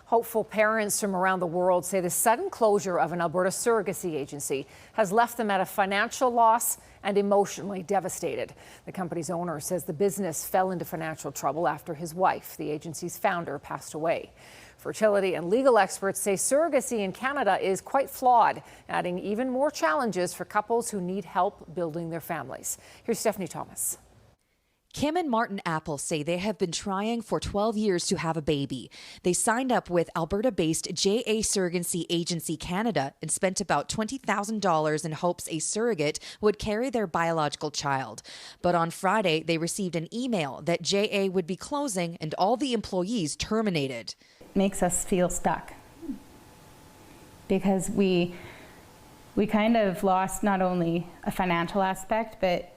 Hopeful parents from around the world say the sudden closure of an Alberta surrogacy agency has left them at a financial loss and emotionally devastated. The company's owner says the business fell into financial trouble after his wife, the agency's founder, passed away. Fertility and legal experts say surrogacy in Canada is quite flawed, adding even more challenges for couples who need help building their families. Here's Stephanie Thomas. Kim and Martin Apple say they have been trying for 12 years to have a baby. They signed up with Alberta-based JA Surrogacy Agency Canada and spent about $20,000 in hopes a surrogate would carry their biological child. But on Friday, they received an email that JA would be closing and all the employees terminated. Makes us feel stuck because we kind of lost not only a financial aspect, but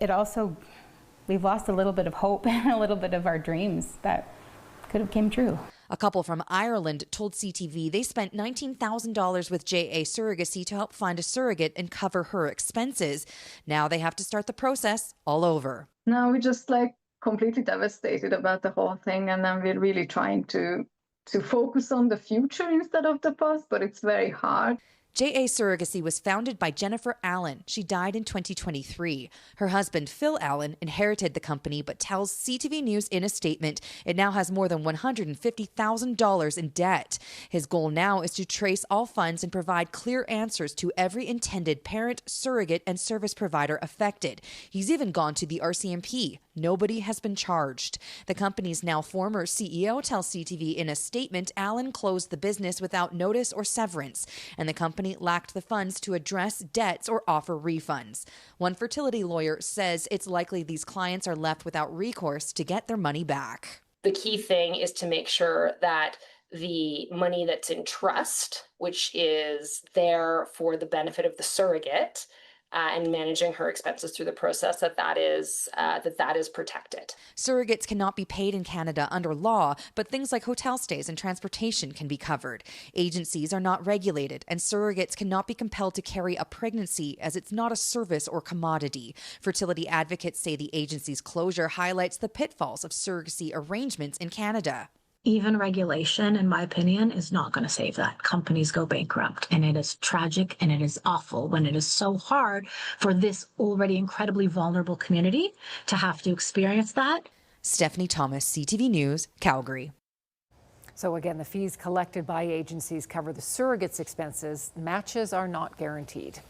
we've lost a little bit of hope and a little bit of our dreams that could have came true. A couple from Ireland told CTV they spent $19,000 with JA Surrogacy to help find a surrogate and cover her expenses. Now they have to start the process all over. Now we're just completely devastated about the whole thing, and then we're really trying to focus on the future instead of the past, but it's very hard. JA Surrogacy was founded by Jennifer Allen. She died in 2023. Her husband, Phil Allen, inherited the company, but tells CTV News in a statement it now has more than $150,000 in debt. His goal now is to trace all funds and provide clear answers to every intended parent, surrogate, and service provider affected. He's even gone to the RCMP. Nobody has been charged. The company's now former CEO tells CTV in a statement Allen closed the business without notice or severance, and the company lacked the funds to address debts or offer refunds. One fertility lawyer says it's likely these clients are left without recourse to get their money back. The key thing is to make sure that the money that's in trust, which is there for the benefit of the surrogate, and managing her expenses through the process, that is protected. Surrogates cannot be paid in Canada under law, but things like hotel stays and transportation can be covered. Agencies are not regulated, and surrogates cannot be compelled to carry a pregnancy as it's not a service or commodity. Fertility advocates say the agency's closure highlights the pitfalls of surrogacy arrangements in Canada. Even regulation, in my opinion, is not going to save that. Companies go bankrupt, and it is tragic and it is awful when it is so hard for this already incredibly vulnerable community to have to experience that. Stephanie Thomas, CTV News, Calgary. So again, the fees collected by agencies cover the surrogate's expenses. Matches are not guaranteed.